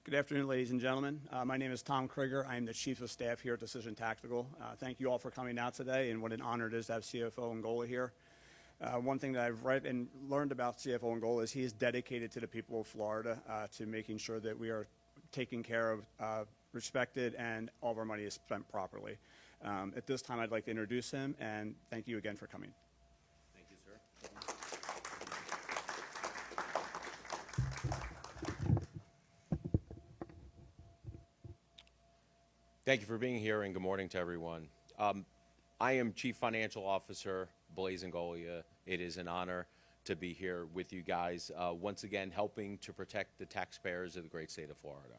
Good afternoon, ladies and gentlemen. My name is Tom Krieger. I am the Chief of Staff here at Decision Tactical. Thank you all for coming out today, and what an honor it is to have CFO Ingoglia here. One thing that I've read and learned about CFO Ingoglia is he is dedicated to the people of Florida, to making sure that we are taken care of, respected, and all of our money is spent properly. At this time, I'd like to introduce him, and thank you again for coming. Thank you, sir. Thank you for being here, and good morning to everyone. I am Chief Financial Officer Blaise Ingoglia. It is an honor to be here with you guys, once again helping to protect the taxpayers of the great state of Florida.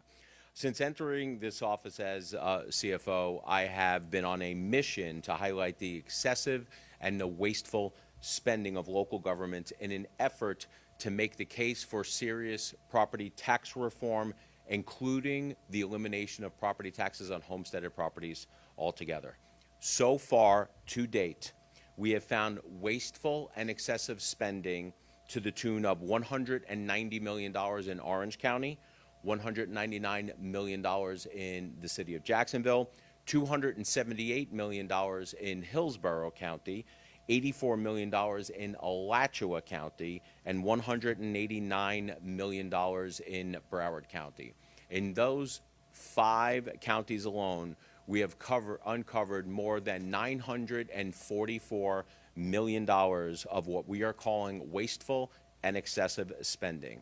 Since entering this office as CFO, I have been on a mission to highlight the excessive and the wasteful spending of local government in an effort to make the case for serious property tax reform, including the elimination of property taxes on homesteaded properties altogether. So far, to date, we have found wasteful and excessive spending to the tune of $190 million in Orange County, $199 million in the city of Jacksonville, $278 million in Hillsborough County, $84 million in Alachua County, and $189 million in Broward County. In those 5 counties alone, we have uncovered more than $944 million of what we are calling wasteful and excessive spending.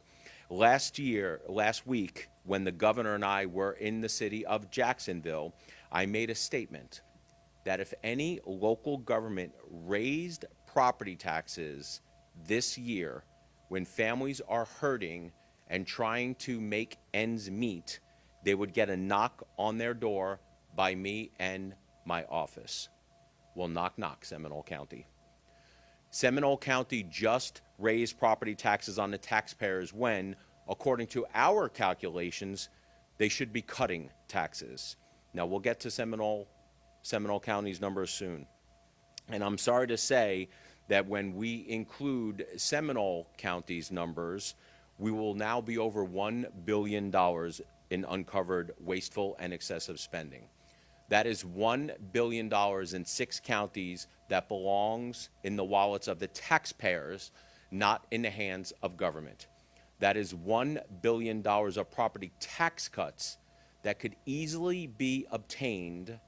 Last week, when the governor and I were in the city of Jacksonville, I made a statement that if any local government raised property taxes this year when families are hurting and trying to make ends meet, they would get a knock on their door by me and my office. Well, knock, knock, Seminole County. Seminole County just raised property taxes on the taxpayers when, according to our calculations, they should be cutting taxes. Now, we'll get to Seminole County's numbers soon. And I'm sorry to say that when we include Seminole County's numbers, we will now be over $1 billion in uncovered wasteful and excessive spending. That is $1 billion in 6 counties that belongs in the wallets of the taxpayers, not in the hands of government. That is $1 billion of property tax cuts that could easily be obtained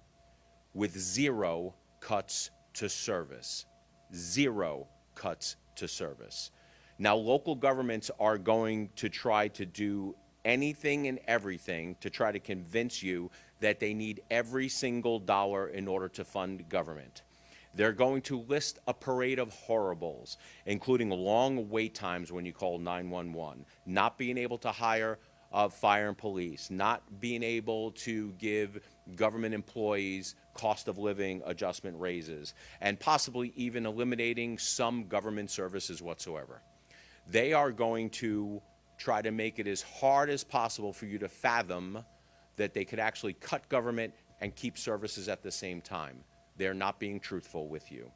with 0 cuts to service. 0 cuts to service. Now, local governments are going to try to do anything and everything to try to convince you that they need every single dollar in order to fund government. They're going to list a parade of horribles, including long wait times when you call 911, not being able to hire fire and police, not being able to give government employees cost of living adjustment raises, and possibly even eliminating some government services whatsoever. They are going to try to make it as hard as possible for you to fathom that they could actually cut government and keep services at the same time. They're not being truthful with you.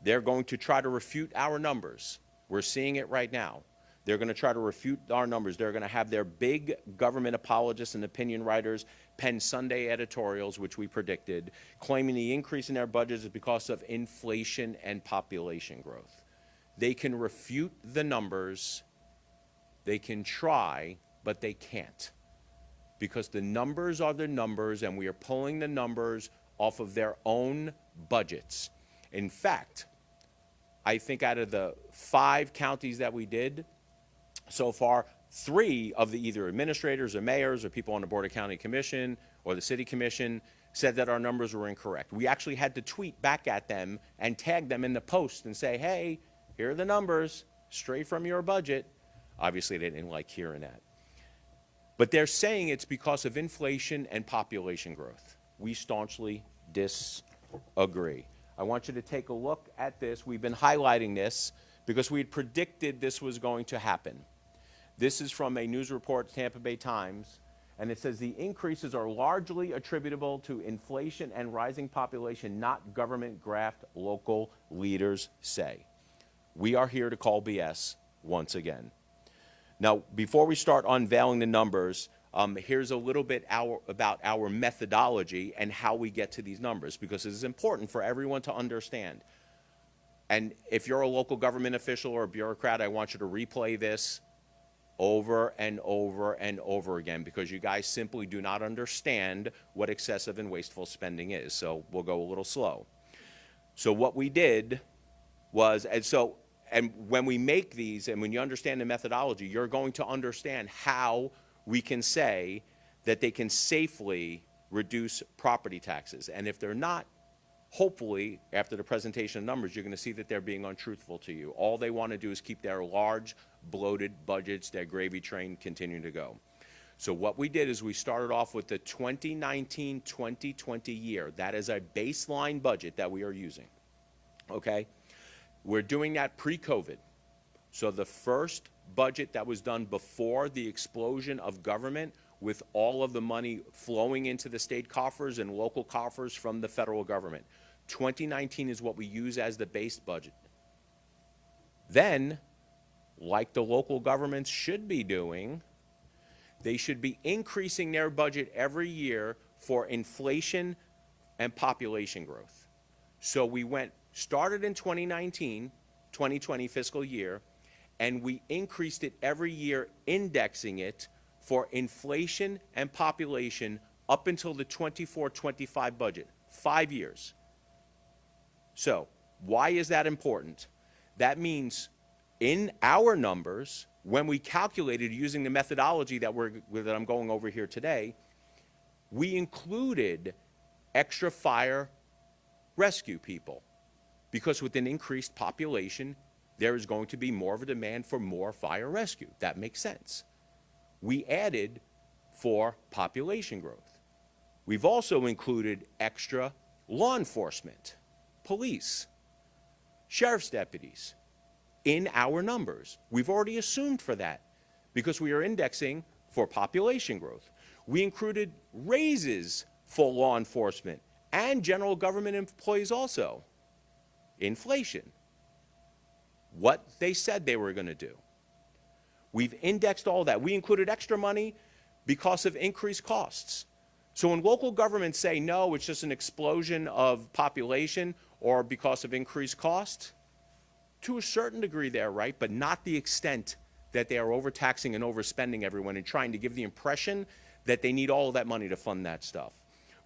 They're going to try to refute our numbers. We're seeing it right now. They're going to try to refute our numbers. They're going to have their big government apologists and opinion writers pen Sunday editorials, which we predicted, claiming the increase in their budgets is because of inflation and population growth. They can refute the numbers. They can try, but they can't. Because the numbers are the numbers, and we are pulling the numbers off of their own budgets. In fact, I think out of the 5 counties that we did so far, 3 of the either administrators or mayors or people on the Board of County Commission or the City Commission said that our numbers were incorrect. We actually had to tweet back at them and tag them in the post and say, hey, here are the numbers, straight from your budget. Obviously, they didn't like hearing that. But they're saying it's because of inflation and population growth. We staunchly disagree. I want you to take a look at this. We've been highlighting this because we had predicted this was going to happen. This is from a news report, Tampa Bay Times, and it says the increases are largely attributable to inflation and rising population, not government graft, local leaders say. We are here to call BS once again. Now, before we start unveiling the numbers, here's a little bit about our methodology and how we get to these numbers, because it is important for everyone to understand. And if you're a local government official or a bureaucrat, I want you to replay this over and over and over again, because you guys simply do not understand what excessive and wasteful spending is. So we'll go a little slow. So what we did was, and when we make these, and when you understand the methodology, you're going to understand how we can say that they can safely reduce property taxes. And if they're not, hopefully, after the presentation of numbers, you're going to see that they're being untruthful to you. All they want to do is keep their large, bloated budgets, their gravy train, continuing to go. So what we did is we started off with the 2019-2020 year. That is a baseline budget that we are using, okay? We're doing that pre-COVID. So the first budget that was done before the explosion of government, with all of the money flowing into the state coffers and local coffers from the federal government. 2019 is what we use as the base budget. Then, like the local governments should be doing, they should be increasing their budget every year for inflation and population growth. So we started in 2019, 2020 fiscal year, and we increased it every year, indexing it for inflation and population up until the 24-25 budget, 5 years. So why is that important? That means in our numbers, when we calculated using the methodology that I'm going over here today, we included extra fire rescue people, because with an increased population, there is going to be more of a demand for more fire rescue. That makes sense. We added for population growth. We've also included extra law enforcement, police, sheriff's deputies in our numbers. We've already assumed for that because we are indexing for population growth. We included raises for law enforcement and general government employees also. Inflation. What they said they were going to do. We've indexed all that. We included extra money because of increased costs. So when local governments say, no, it's just an explosion of population or because of increased cost, to a certain degree they're right, but not the extent that they are overtaxing and overspending everyone and trying to give the impression that they need all of that money to fund that stuff.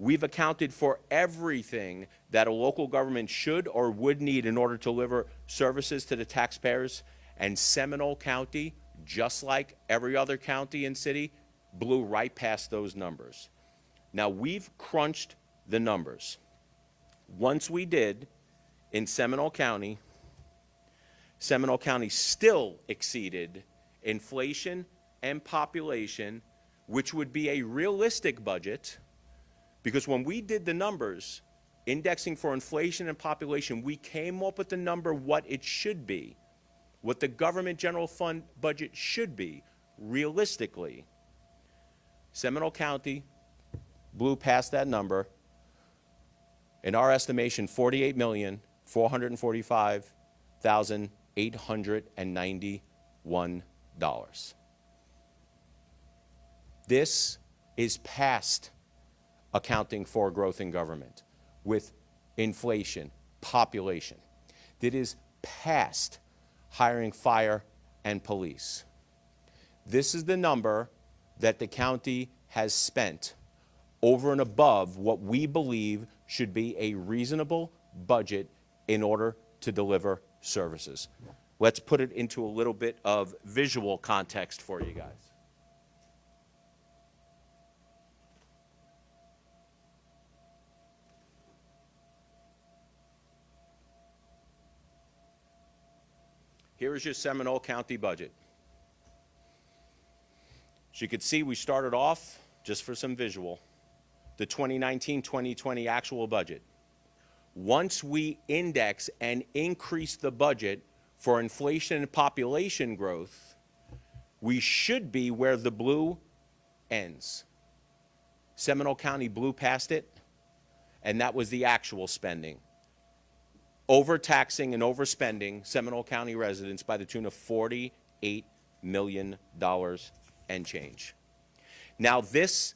We've accounted for everything that a local government should or would need in order to deliver services to the taxpayers, and Seminole County, just like every other county and city, blew right past those numbers. Now, we've crunched the numbers. Once we did, in Seminole County still exceeded inflation and population, which would be a realistic budget, because when we did the numbers, indexing for inflation and population, we came up with the number what it should be, what the government general fund budget should be, realistically. Seminole County blew past that number. In our estimation, $48,445,891. This is past accounting for growth in government with inflation, population. That is past hiring fire and police. This is the number that the county has spent over and above what we believe should be a reasonable budget in order to deliver services. Let's put it into a little bit of visual context for you guys. Here is your Seminole County budget. As you can see, we started off, just for some visual, the 2019-2020 actual budget. Once we index and increase the budget for inflation and population growth, we should be where the blue ends. Seminole County blew past it, and that was the actual spending. Overtaxing and overspending Seminole County residents by the tune of $48 million and change. Now, this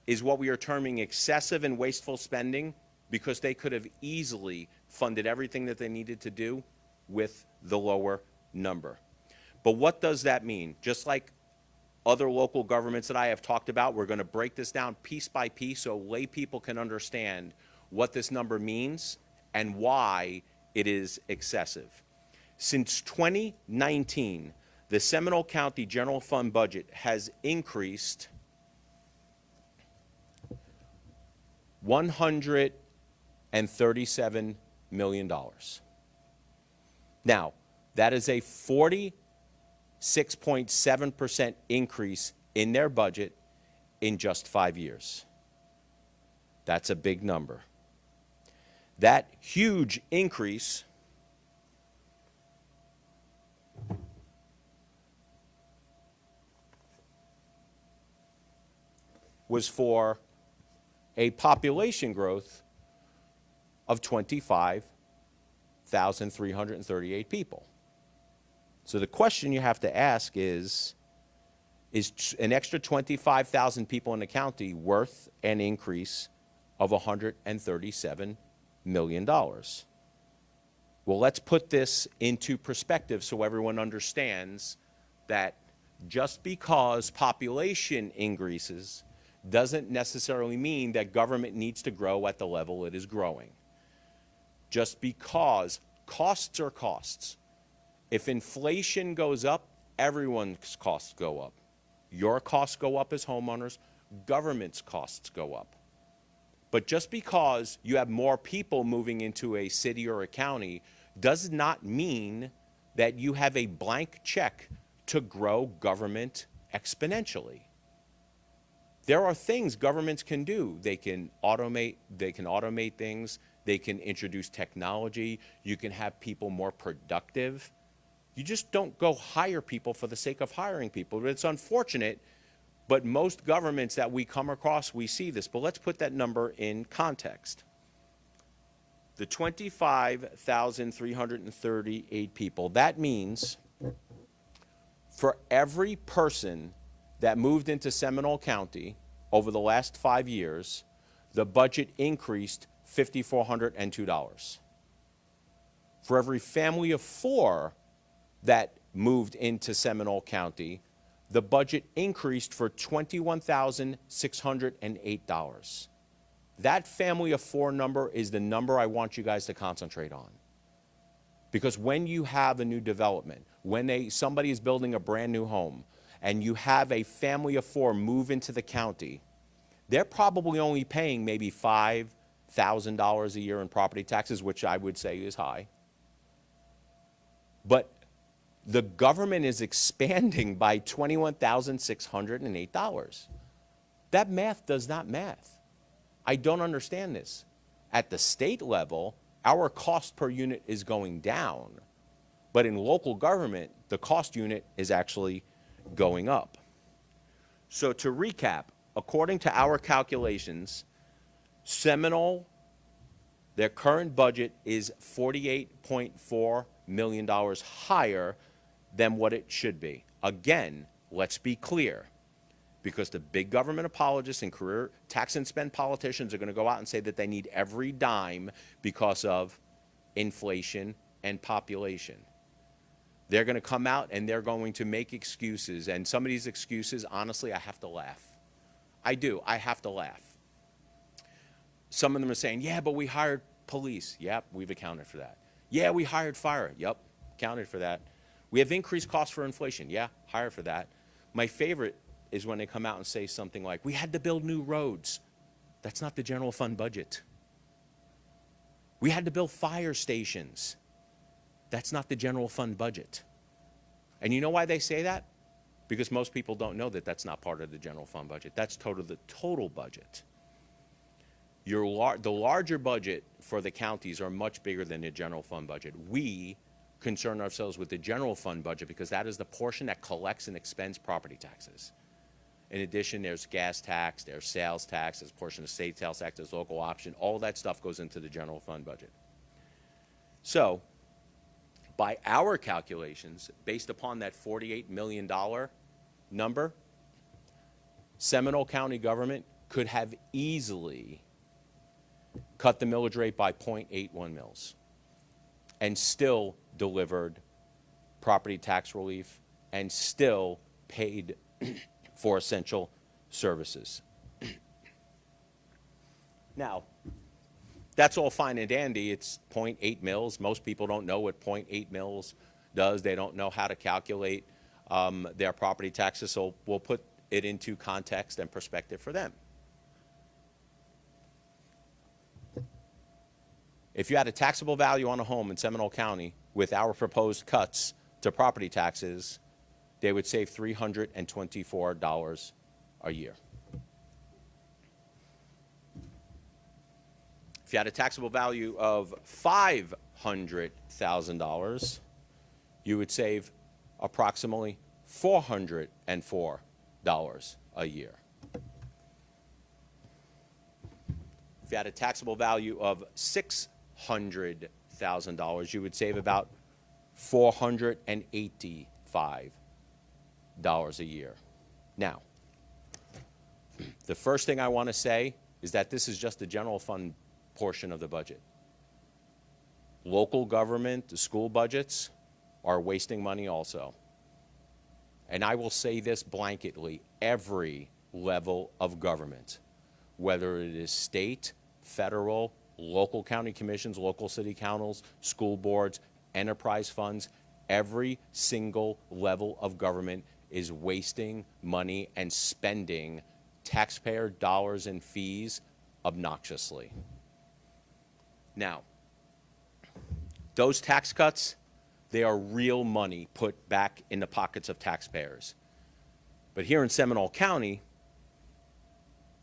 is what we are terming excessive and wasteful spending because they could have easily funded everything that they needed to do with the lower number. But what does that mean? Just like other local governments that I have talked about, we're going to break this down piece by piece so lay people can understand what this number means and why it is excessive. Since 2019, the Seminole County General Fund budget has increased $137 million. Now, that is a 46.7% increase in their budget in just 5 years. That's a big number. That huge increase was for a population growth of 25,338 people. So the question you have to ask is an extra 25,000 people in the county worth an increase of $137 million? Well, let's put this into perspective so everyone understands that just because population increases doesn't necessarily mean that government needs to grow at the level it is growing. Just because costs are costs. If inflation goes up, everyone's costs go up. Your costs go up as homeowners, government's costs go up. But just because you have more people moving into a city or a county does not mean that you have a blank check to grow government exponentially. There are things governments can do. They can automate things. They can introduce technology. You can have people more productive. You just don't go hire people for the sake of hiring people. It's unfortunate, but most governments that we come across, we see this. But let's put that number in context. The 25,338 people, that means for every person that moved into Seminole County over the last 5 years, the budget increased $5,402. For every family of 4 that moved into Seminole County, the budget increased for $21,608. That family of 4 number is the number I want you guys to concentrate on. Because when you have a new development, when somebody is building a brand new home, and you have a family of 4 move into the county, they're probably only paying maybe $5,000 a year in property taxes, which I would say is high. But the government is expanding by $21,608. That math does not math. I don't understand this. At the state level, our cost per unit is going down. But in local government, the cost unit is actually going up. So to recap, according to our calculations, Seminole, their current budget is $48.4 million higher than what it should be. Again, let's be clear, because the big government apologists and career tax and spend politicians are going to go out and say that they need every dime because of inflation and population. They're going to come out and they're going to make excuses. And some of these excuses, honestly, I have to laugh. I do. I have to laugh. Some of them are saying, yeah, but we hired police. Yep, we've accounted for that. Yeah, we hired fire. Yep, accounted for that. We have increased costs for inflation. Yeah, hired for that. My favorite is when they come out and say something like, we had to build new roads. That's not the general fund budget. We had to build fire stations. That's not the general fund budget. And you know why they say that? Because most people don't know that that's not part of the general fund budget. That's the total budget. The larger budget for the counties are much bigger than the general fund budget. We concern ourselves with the general fund budget because that is the portion that collects and expends property taxes. In addition, there's gas tax, there's sales tax, there's a portion of state sales tax, there's local option. All that stuff goes into the general fund budget. So, by our calculations, based upon that $48 million number, Seminole County government could have easily cut the millage rate by 0.81 mils and still delivered property tax relief and still paid for essential services. Now, that's all fine and dandy. It's 0.8 mils. Most people don't know what 0.8 mils does. They don't know how to calculate their property taxes, so we'll put it into context and perspective for them. If you had a taxable value on a home in Seminole County with our proposed cuts to property taxes, they would save $324 a year. If you had a taxable value of $500,000, you would save approximately $404 a year. If you had a taxable value of $600,000, you would save about $485 a year. Now, the first thing I want to say is that this is just the general fund portion of the budget. Local government, the school budgets, are wasting money also. And I will say this blanketly, every level of government, whether it is state, federal, local county commissions, local city councils, school boards, enterprise funds, every single level of government is wasting money and spending taxpayer dollars and fees obnoxiously. Now, those tax cuts, they are real money put back in the pockets of taxpayers. But here in Seminole County,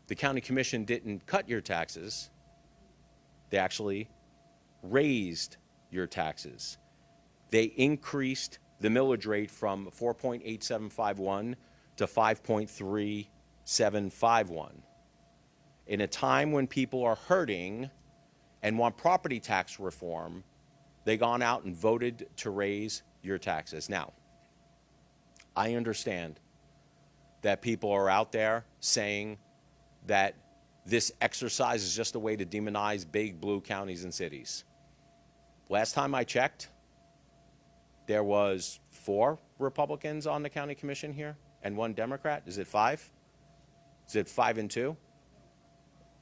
the county commission didn't cut your taxes. They actually raised your taxes. They increased the millage rate from 4.8751 to 5.3751. In a time when people are hurting and want property tax reform, they gone out and voted to raise your taxes. Now, I understand that people are out there saying that this exercise is just a way to demonize big blue counties and cities. Last time I checked, there was 4 Republicans on the county commission here and 1 Democrat. Is it 5? Is it 5 and 2?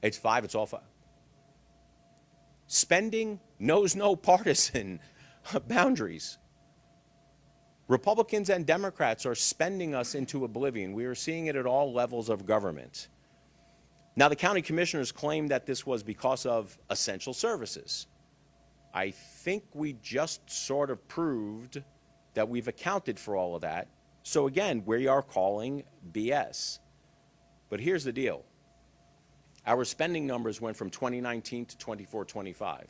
It's 5, it's all 5. Spending knows no partisan boundaries. Republicans and Democrats are spending us into oblivion. We are seeing it at all levels of government. Now, the county commissioners claim that this was because of essential services. I think we just sort of proved that we've accounted for all of that. So again, we are calling BS. But here's the deal. Our spending numbers went from 2019 to 24-25.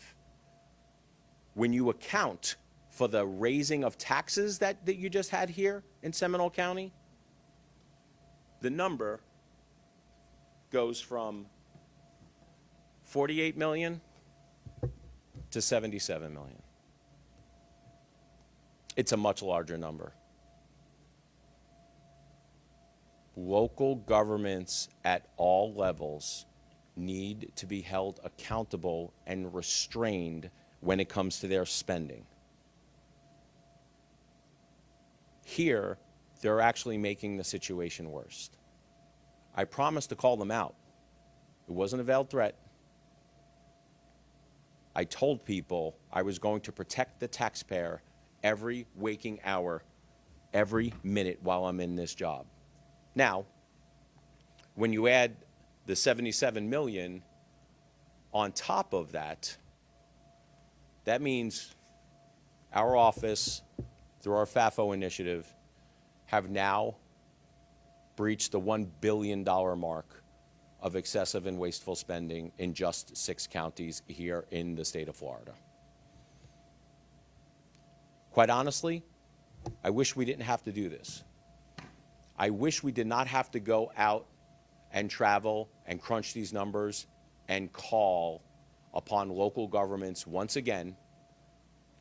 When you account for the raising of taxes that you just had here in Seminole County, the number goes from 48 million to 77 million. It's a much larger number. Local governments at all levels need to be held accountable and restrained when it comes to their spending. Here, they're actually making the situation worse. I promised to call them out. It wasn't a veiled threat. I told people I was going to protect the taxpayer every waking hour, every minute while I'm in this job. Now, when you add the 77 million on top of that, that means our office, through our FAFO initiative, have now breached the $1 billion mark of excessive and wasteful spending in just 6 counties here in the state of Florida. Quite honestly, I wish we didn't have to do this. I wish we did not have to go out and travel and crunch these numbers and call upon local governments once again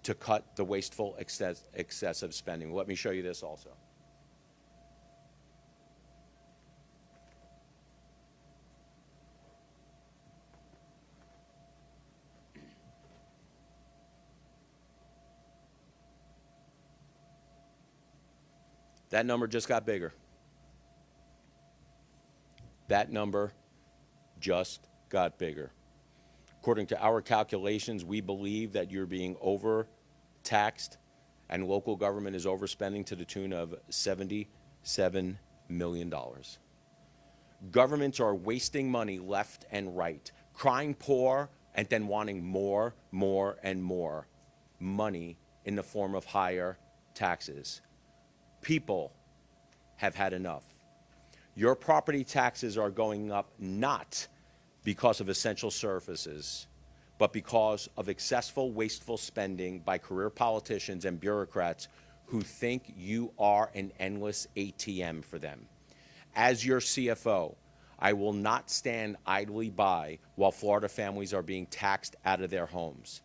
to cut the wasteful, excessive spending. Let me show you this also. That number just got bigger. That number just got bigger. According to our calculations, we believe that you're being overtaxed and local government is overspending to the tune of $77 million. Governments are wasting money left and right, crying poor and then wanting more and more money in the form of higher taxes. People have had enough. Your property taxes are going up not because of essential services, but because of excessive, wasteful spending by career politicians and bureaucrats who think you are an endless ATM for them. As your CFO, I will not stand idly by while Florida families are being taxed out of their homes.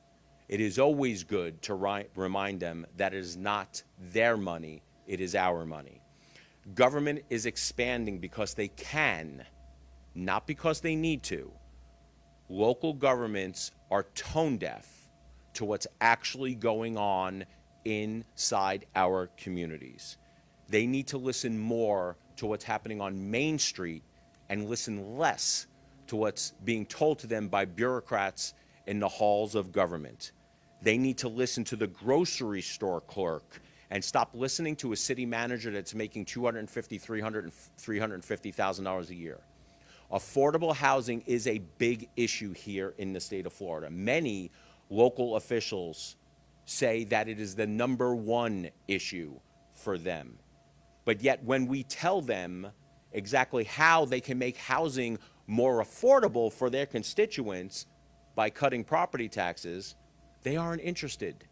It is always good to remind them that it is not their money, it is our money. Government is expanding because they can, not because they need to. Local governments are tone deaf to what's actually going on inside our communities. They need to listen more to what's happening on Main Street and listen less to what's being told to them by bureaucrats in the halls of government. They need to listen to the grocery store clerk and stop listening to a city manager that's making $250,000, $300,000, $350,000 a year. Affordable housing is a big issue here in the state of Florida. Many local officials say that it is the #1 issue for them. But yet when we tell them exactly how they can make housing more affordable for their constituents by cutting property taxes, they aren't interested.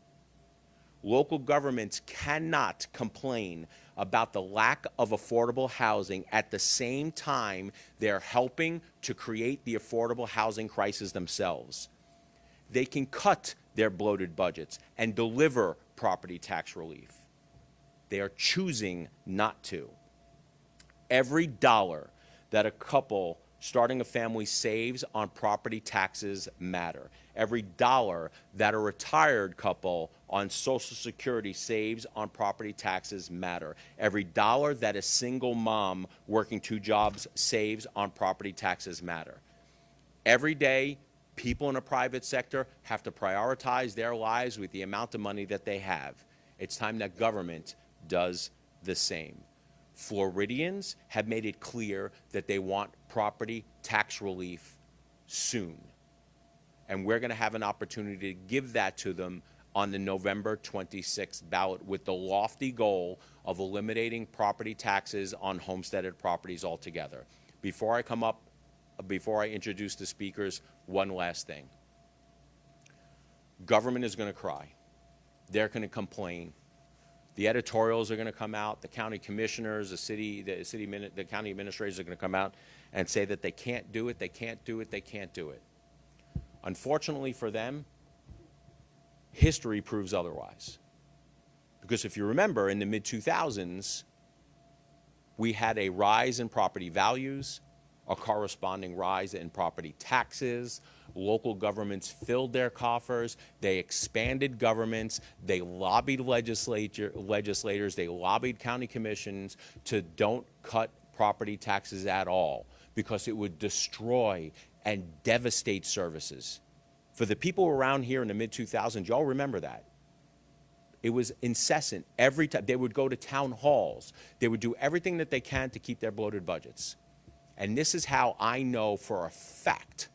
Local governments cannot complain about the lack of affordable housing at the same time they're helping to create the affordable housing crisis themselves. They can cut their bloated budgets and deliver property tax relief. They are choosing not to. Every dollar that a couple starting a family saves on property taxes matter. Every dollar that a retired couple on Social Security saves on property taxes matter. Every dollar that a single mom working 2 jobs saves on property taxes matter. Every day, people in the private sector have to prioritize their lives with the amount of money that they have. It's time that government does the same. Floridians have made it clear that they want property tax relief soon. And we're going to have an opportunity to give that to them on the November 26th ballot with the lofty goal of eliminating property taxes on homesteaded properties altogether. Before I introduce the speakers, one last thing. Government is going to cry. They're going to complain. The editorials are going to come out. The county commissioners, the county administrators are going to come out and say that they can't do it, they can't do it, they can't do it. Unfortunately for them, history proves otherwise. Because if you remember, in the mid-2000s, we had a rise in property values, a corresponding rise in property taxes. Local governments filled their coffers. They expanded governments. They lobbied legislators. They lobbied county commissions to don't cut property taxes at all because it would destroy and devastate services. For the people around here in the mid-2000s, y'all remember that. It was incessant. Every time they would go to town halls. They would do everything that they can to keep their bloated budgets. And this is how I know for a fact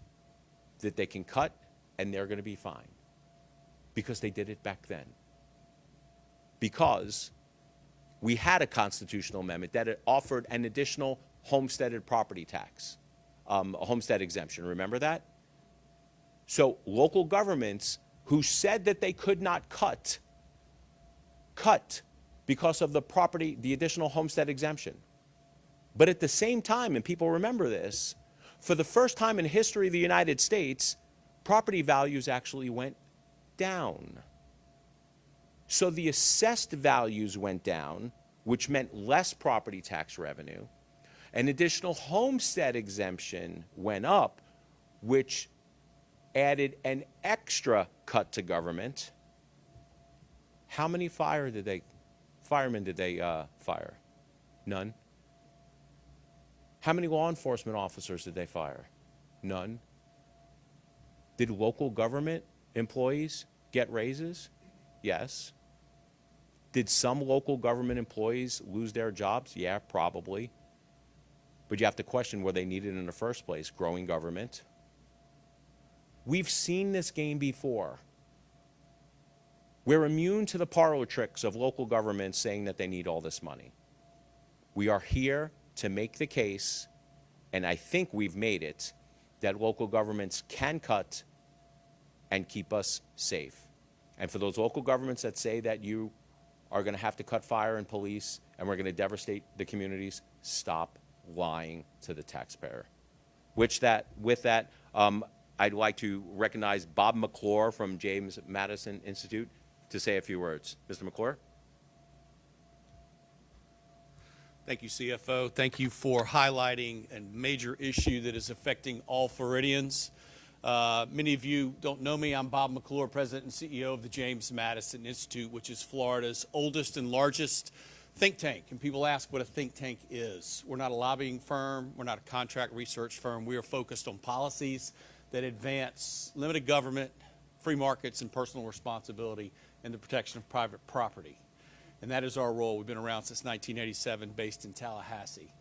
that they can cut and they're going to be fine. Because they did it back then. Because we had a constitutional amendment that offered an additional homesteaded property tax, a homestead exemption. Remember that? So local governments who said that they could not cut because of the additional homestead exemption. But at the same time, and people remember this, for the first time in history of the United States, property values actually went down. So the assessed values went down, which meant less property tax revenue. An additional homestead exemption went up, which added an extra cut to government. How many firemen did they fire? None. How many law enforcement officers did they fire? None. Did local government employees get raises? Yes. Did some local government employees lose their jobs? Yeah, probably. But you have to question were they needed in the first place, growing government. We've seen this game before. We're immune to the parlor tricks of local governments saying that they need all this money. We are here to make the case, and I think we've made it, that local governments can cut and keep us safe. And for those local governments that say that you are going to have to cut fire and police and we're going to devastate the communities, stop lying to the taxpayer. With that, I'd like to recognize Bob McClure from James Madison Institute to say a few words. Mr. McClure? Thank you, CFO. Thank you for highlighting a major issue that is affecting all Floridians. Many of you don't know me. I'm Bob McClure, President and CEO of the James Madison Institute, which is Florida's oldest and largest think tank. And people ask what a think tank is. We're not a lobbying firm. We're not a contract research firm. We are focused on policies that advance limited government, free markets, and personal responsibility and the protection of private property. And that is our role. We've been around since 1987, based in Tallahassee.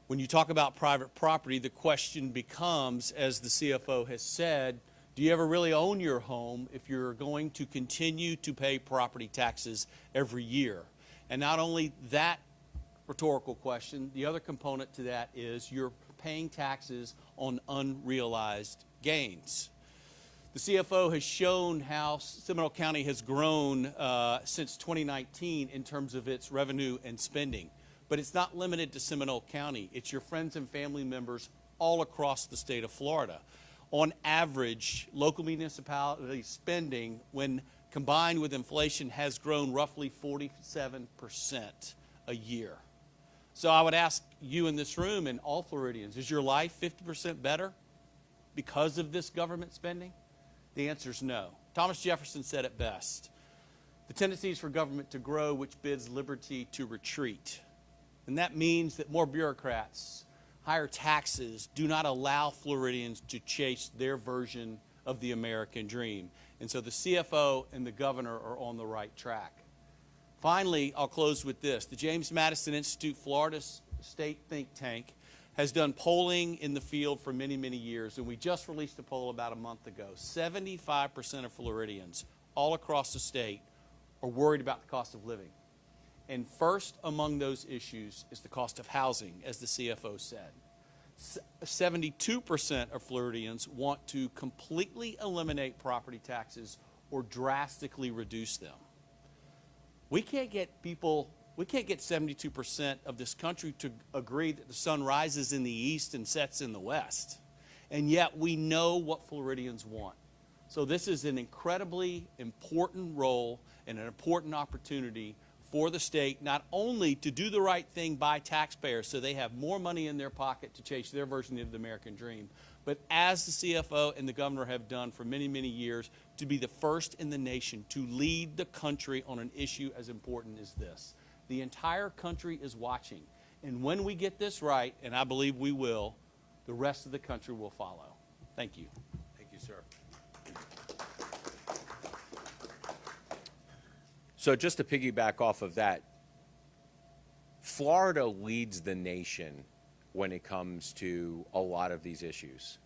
When you talk about private property, the question becomes, as the CFO has said, do you ever really own your home if you're going to continue to pay property taxes every year? And not only that rhetorical question, the other component to that is you're paying taxes on unrealized gains. The CFO has shown how Seminole County has grown since 2019 in terms of its revenue and spending. But it's not limited to Seminole County. It's your friends and family members all across the state of Florida. On average, local municipality spending, when combined with inflation, has grown roughly 47% a year. So I would ask you in this room and all Floridians, is your life 50% better because of this government spending? The answer is no. Thomas Jefferson said it best. The tendency is for government to grow, which bids liberty to retreat. And that means that more bureaucrats, higher taxes, do not allow Floridians to chase their version of the American dream. And so the CFO and the governor are on the right track. Finally, I'll close with this. The James Madison Institute, Florida's state think tank, has done polling in the field for many, many years, and we just released a poll about a month ago. 75% of Floridians all across the state are worried about the cost of living. And first among those issues is the cost of housing, as the CFO said. 72% of Floridians want to completely eliminate property taxes or drastically reduce them. We can't get 72% of this country to agree that the sun rises in the east and sets in the west. And yet we know what Floridians want. So this is an incredibly important role and an important opportunity for the state, not only to do the right thing by taxpayers so they have more money in their pocket to chase their version of the American dream, but as the CFO and the governor have done for many, many years, to be the first in the nation to lead the country on an issue as important as this. The entire country is watching. And when we get this right, and I believe we will, the rest of the country will follow. Thank you. Thank you, sir. So just to piggyback off of that, Florida leads the nation when it comes to a lot of these issues.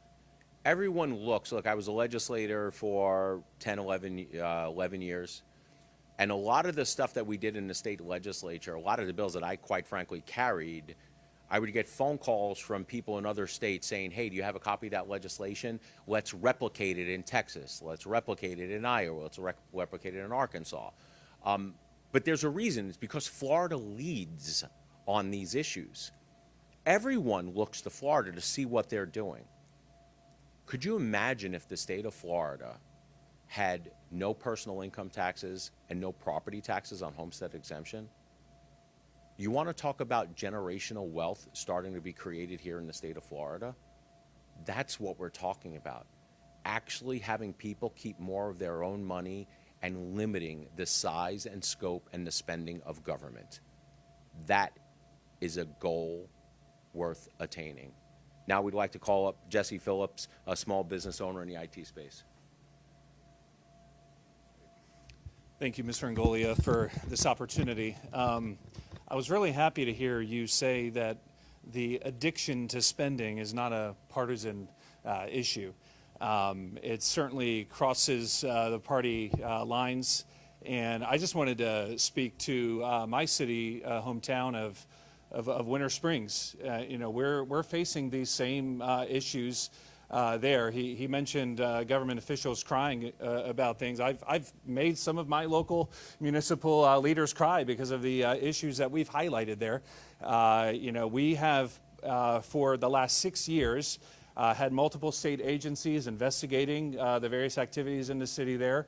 Everyone looks, look, I was a legislator for 10, 11 years, and a lot of the stuff that we did in the state legislature, a lot of the bills that I quite frankly carried, I would get phone calls from people in other states saying, hey, do you have a copy of that legislation? Let's replicate it in Texas. Let's replicate it in Iowa. Let's replicate it in Arkansas. But there's a reason. It's because Florida leads on these issues. Everyone looks to Florida to see what they're doing. Could you imagine if the state of Florida had no personal income taxes and no property taxes on homestead exemption? You want to talk about generational wealth starting to be created here in the state of Florida? That's what we're talking about. Actually having people keep more of their own money and limiting the size and scope and the spending of government. That is a goal worth attaining. Now we'd like to call up Jesse Phillips, a small business owner in the IT space. Thank you, Mr. Ingoglia, for this opportunity. I was really happy to hear you say that the addiction to spending is not a partisan issue. It certainly crosses the party lines, and I just wanted to speak to my city, hometown of Winter Springs. You know, we're facing these same issues there. He mentioned government officials crying about things. I've made some of my local municipal leaders cry because of the issues that we've highlighted there. You know, we have for the last 6 years had multiple state agencies investigating the various activities in the city there.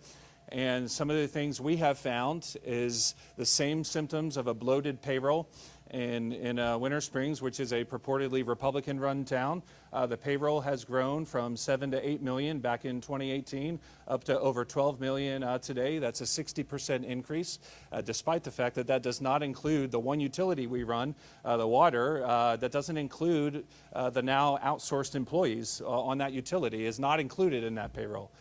And some of the things we have found is the same symptoms of a bloated payroll in Winter Springs, which is a purportedly Republican-run town. The payroll has grown from 7 to 8 million back in 2018 up to over 12 million today. That's a 60% increase, despite the fact that that does not include the one utility we run, the water. That doesn't include the now outsourced employees on that utility is not included in that payroll.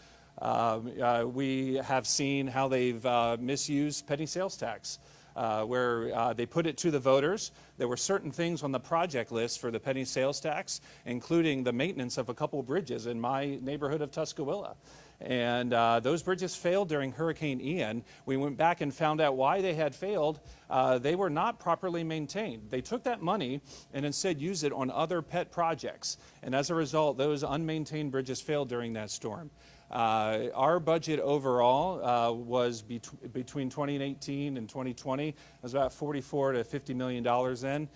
We have seen how they've misused penny sales tax. Where they put it to the voters. There were certain things on the project list for the penny sales tax, including the maintenance of a couple bridges in my neighborhood of Tuscaloosa. And those bridges failed during Hurricane Ian. We went back and found out why they had failed. They were not properly maintained. They took that money and instead used it on other pet projects. And as a result, those unmaintained bridges failed during that storm. Our budget overall was between 2018 and 2020. It was about $44 to $50 million then.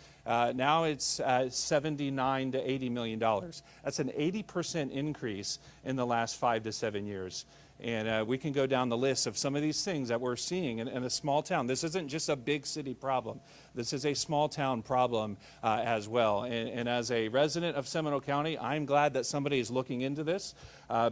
Now it's $79 to $80 million. That's an 80% increase in the last 5 to 7 years. And we can go down the list of some of these things that we're seeing in a small town. This isn't just a big city problem. This is a small town problem as well. And as a resident of Seminole County, I'm glad that somebody is looking into this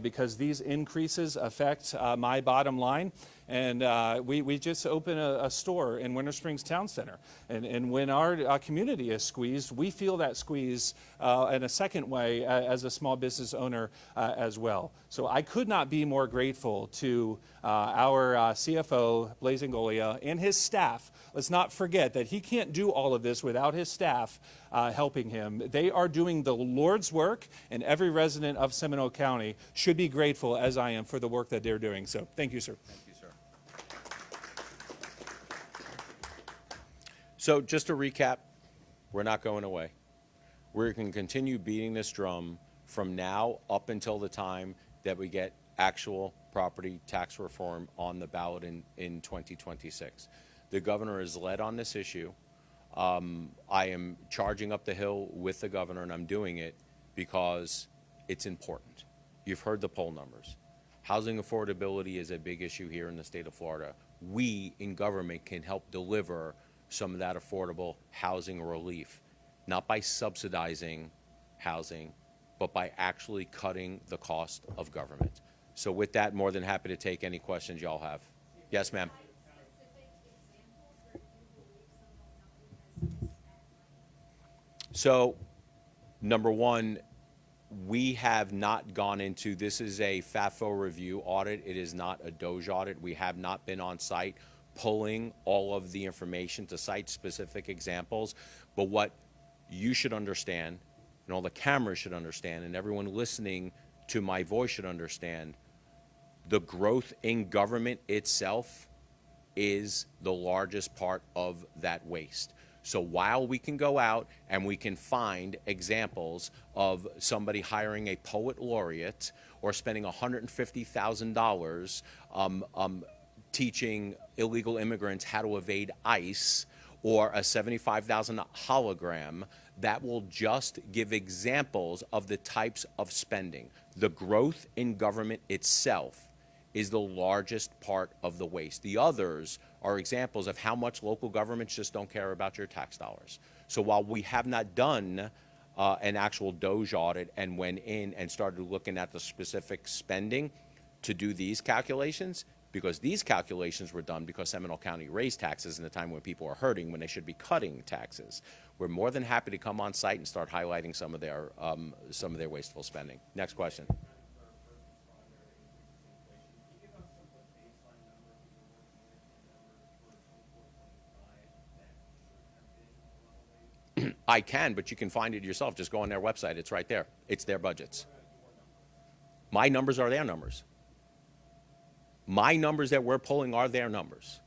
because these increases affect my bottom line. And we just opened a store in Winter Springs Town Center. And when our community is squeezed, we feel that squeeze in a second way as a small business owner as well. So I could not be more grateful to our CFO, Blaise Ingoglia, and his staff. Let's not forget that he can't do all of this without his staff helping him. They are doing the Lord's work, and every resident of Seminole County should be grateful, as I am, for the work that they're doing. So thank you, sir. Thank you, sir. So just to recap, we're not going away. We're going to continue beating this drum from now up until the time that we get actual property tax reform on the ballot in 2026. The governor is led on this issue. I am charging up the hill with the governor, and I'm doing it because it's important. You've heard the poll numbers. Housing affordability is a big issue here in the state of Florida. We in government can help deliver some of that affordable housing relief, not by subsidizing housing, but by actually cutting the cost of government. So with that, more than happy to take any questions y'all have. Yes, ma'am. So, number one, we have not gone into, this is a FAFO review audit. It is not a Doge audit. We have not been on site pulling all of the information to cite specific examples. But what you should understand, and all the cameras should understand, and everyone listening to my voice should understand, the growth in government itself is the largest part of that waste. So while we can go out and we can find examples of somebody hiring a poet laureate or spending $150,000 teaching illegal immigrants how to evade ICE, or a $75,000 hologram, that will just give examples of the types of spending. The growth in government itself is the largest part of the waste. The others are examples of how much local governments just don't care about your tax dollars. So while we have not done an actual Doge audit and went in and started looking at the specific spending to do these calculations, because these calculations were done because Seminole County raised taxes in a time when people are hurting, when they should be cutting taxes. We're more than happy to come on site and start highlighting some of their wasteful spending. Next question. I can, but you can find it yourself. Just go on their website. It's right there. It's their budgets. My numbers are their numbers. My numbers that we're pulling are their numbers.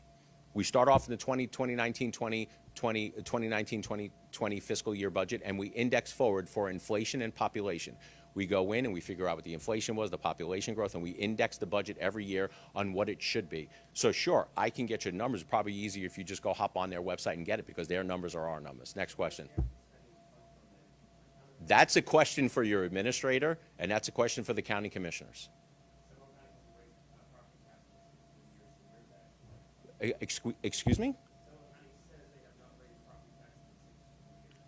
We start off in the 2019-2020 fiscal year budget, and we index forward for inflation and population. We go in and we figure out what the inflation was, the population growth, and we index the budget every year on what it should be. So sure, I can get your numbers. It's probably easier if you just go hop on their website and get it, because their numbers are our numbers. Next question. That's a question for your administrator, and that's a question for the county commissioners. Excuse me?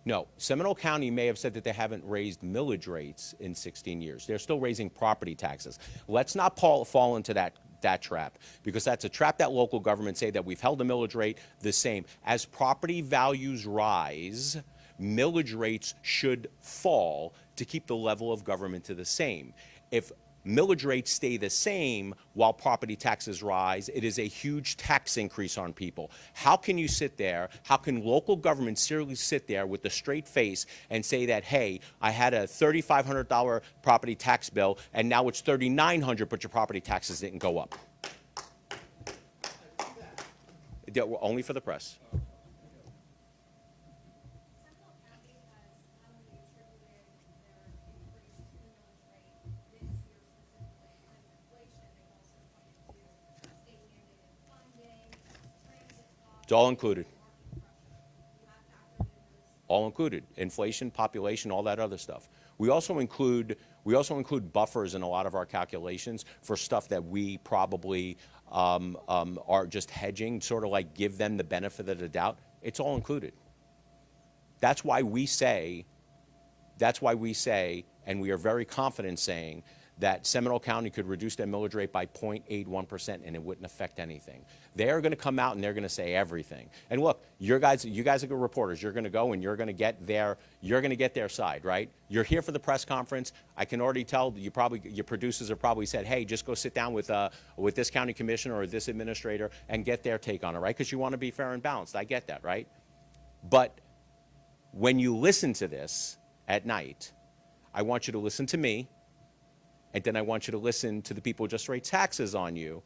No, Seminole County may have said that they haven't raised millage rates in 16 years. They're still raising property taxes. Let's not fall into that trap, because that's a trap that local governments say, that we've held the millage rate the same. As property values rise, millage rates should fall to keep the level of government to the same. If millage rates stay the same while property taxes rise, it is a huge tax increase on people. How can you sit there, how can local governments seriously sit there with a straight face and say that, hey, I had a $3,500 property tax bill and now it's $3,900, but your property taxes didn't go up? Only for the press. It's all included. All included. Inflation, population, all that other stuff. We also include buffers in a lot of our calculations for stuff that we probably are just hedging, sort of like give them the benefit of the doubt. It's all included. That's why we say, and we are very confident saying, that Seminole County could reduce their millage rate by 0.81% and it wouldn't affect anything. They're going to come out and they're going to say everything. And look, you guys are good reporters. You're going to go and you're going to get their side, right? You're here for the press conference. I can already tell your producers have probably said, hey, just go sit down with this county commissioner or this administrator and get their take on it, right? Because you want to be fair and balanced. I get that, right? But when you listen to this at night, I want you to listen to me. And then I want you to listen to the people who just raise taxes on you.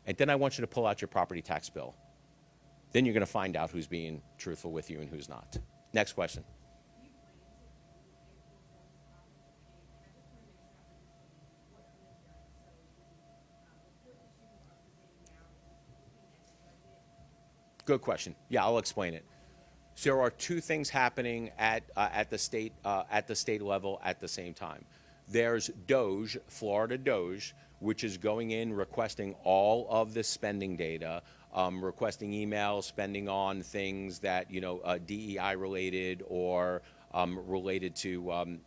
And then I want you to pull out your property tax bill. Then you're going to find out who's being truthful with you and who's not. Next question. Good question. Yeah, I'll explain it. So there are two things happening at the state level at the same time. There's DOGE, Florida DOGE, which is going in requesting all of the spending data, requesting emails, spending on things that, DEI related or related to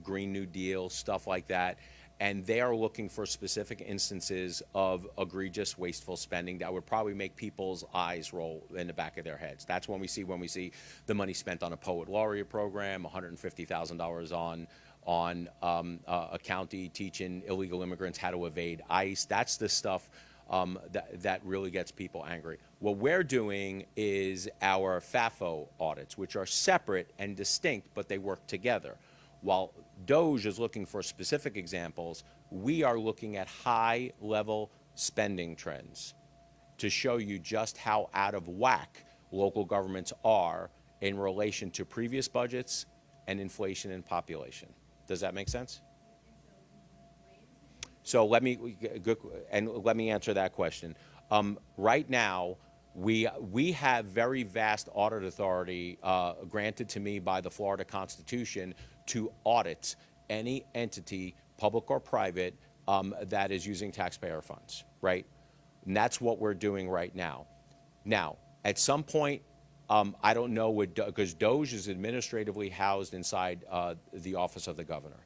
Green New Deal, stuff like that. And they are looking for specific instances of egregious, wasteful spending that would probably make people's eyes roll in the back of their heads. That's when we see the money spent on a poet laureate program, $150,000 on a county teaching illegal immigrants how to evade ICE. That's the stuff that really gets people angry. What we're doing is our FAFO audits, which are separate and distinct, but they work together. While DOGE is looking for specific examples, we are looking at high-level spending trends to show you just how out of whack local governments are in relation to previous budgets and inflation and population. Does that make sense? So let me answer that question. Right now, we have very vast audit authority granted to me by the Florida Constitution to audit any entity, public or private, that is using taxpayer funds, right? And that's what we're doing right now. Now, at some point, I don't know, because DOGE is administratively housed inside the office of the governor.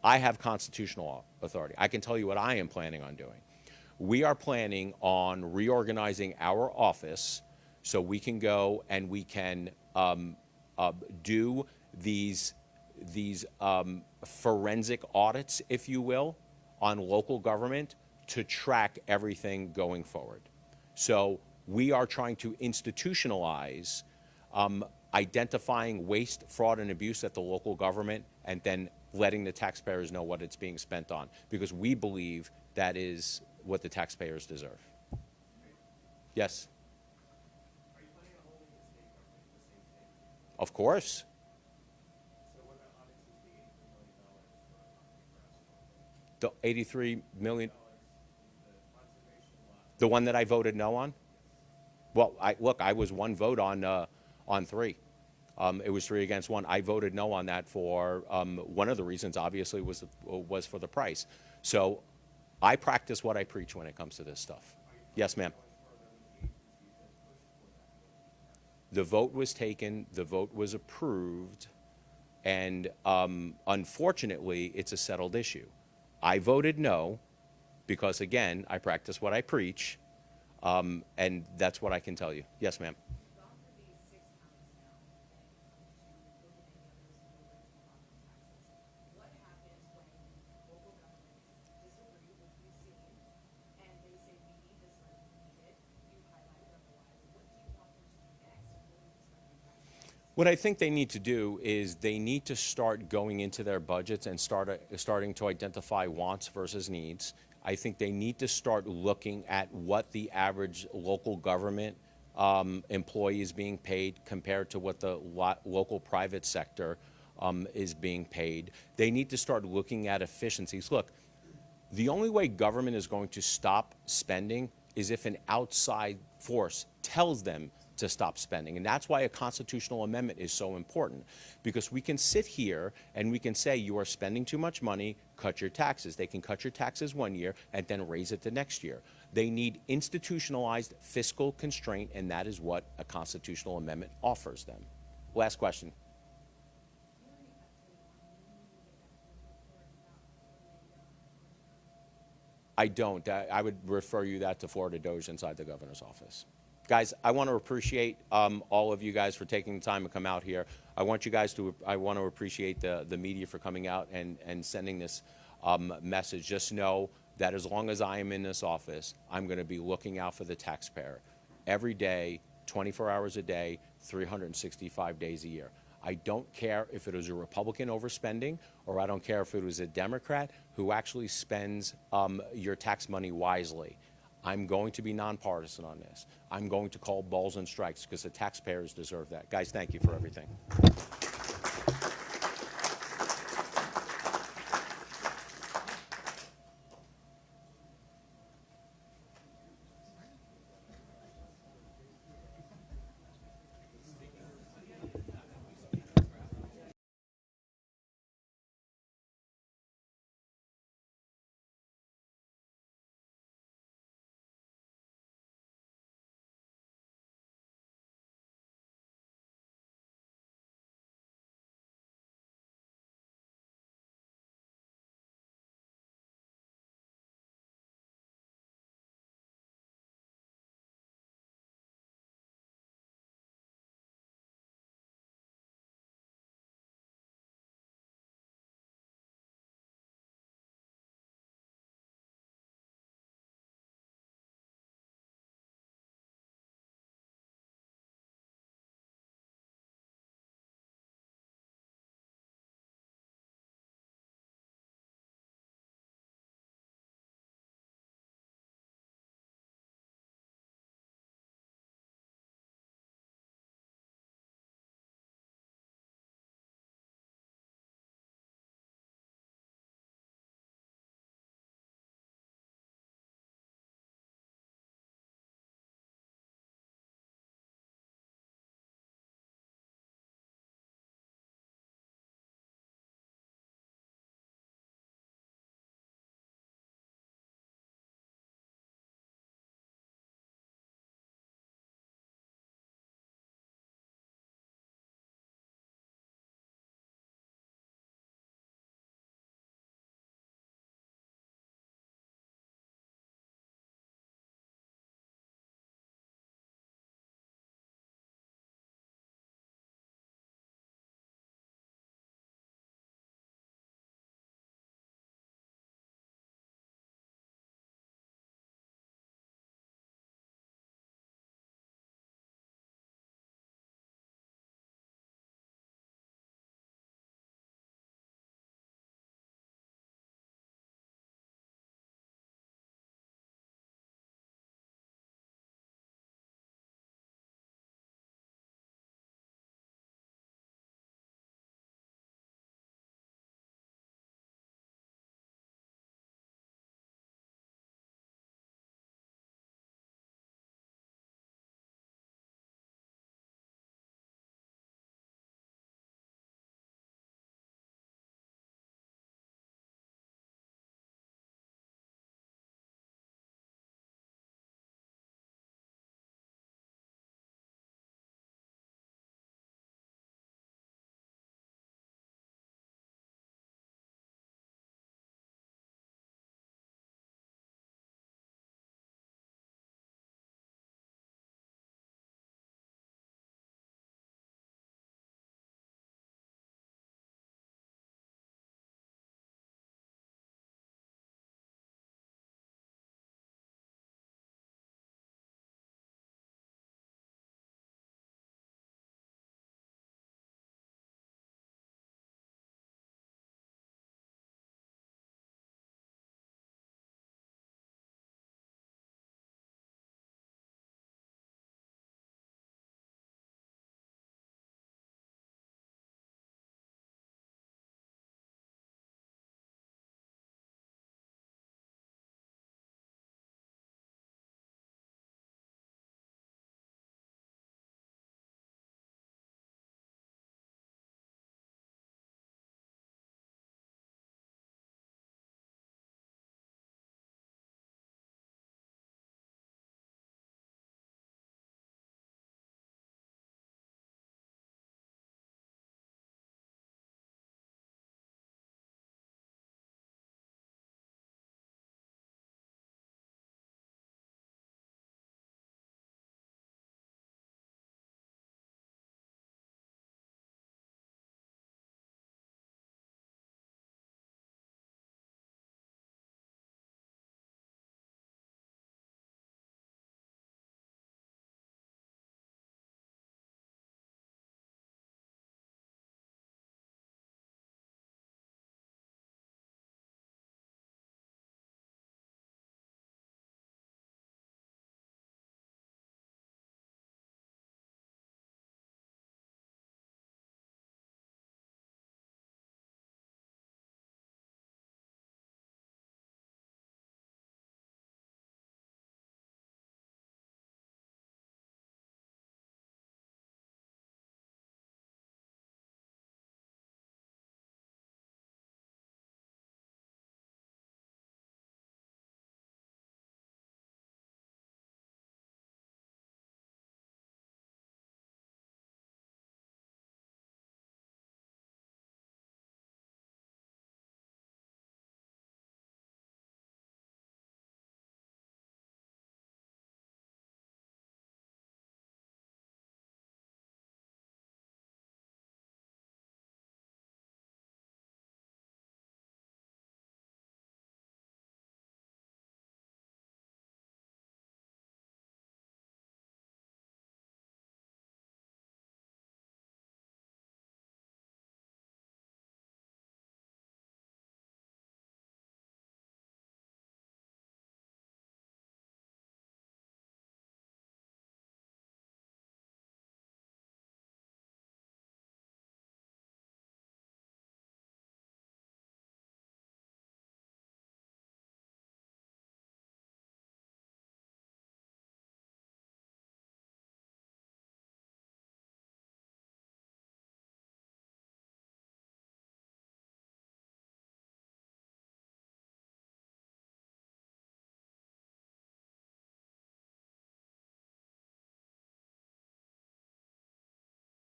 I have constitutional authority. I can tell you what I am planning on doing. We are planning on reorganizing our office so we can go and we can do these forensic audits, if you will, on local government to track everything going forward. So we are trying to institutionalize identifying waste, fraud, and abuse at the local government, and then letting the taxpayers know what it's being spent on, because we believe that is what the taxpayers deserve. Yes? Are you planning on holding the state government, the same state? Of course. So what about auditing the $83 million for The 83 million, the conservation lot? the one that I voted no on? Well, look, I was one vote on three. It was 3 against 1. I voted no on that for one of the reasons, obviously, was for the price. So I practice what I preach when it comes to this stuff. Yes, ma'am. The vote was taken, the vote was approved, and unfortunately, it's a settled issue. I voted no because, again, I practice what I preach, and that's what I can tell you. Yes, ma'am. What I think they need to do is they need to start going into their budgets and starting to identify wants versus needs. I think they need to start looking at what the average local government employee is being paid compared to what the local private sector is being paid. They need to start looking at efficiencies. Look, the only way government is going to stop spending is if an outside force tells them to stop spending. And that's why a constitutional amendment is so important, because we can sit here and we can say you are spending too much money, cut your taxes. They can cut your taxes 1 year and then raise it the next year. They need institutionalized fiscal constraint, and that is what a constitutional amendment offers them. Last question. I don't. I would refer you that to Florida Doge inside the governor's office. Guys, I want to appreciate all of you guys for taking the time to come out here. I want to appreciate the media for coming out and sending this message. Just know that as long as I am in this office, I'm going to be looking out for the taxpayer every day, 24 hours a day, 365 days a year. I don't care if it was a Republican overspending, or I don't care if it was a Democrat who actually spends your tax money wisely. I'm going to be nonpartisan on this. I'm going to call balls and strikes because the taxpayers deserve that. Guys, thank you for everything.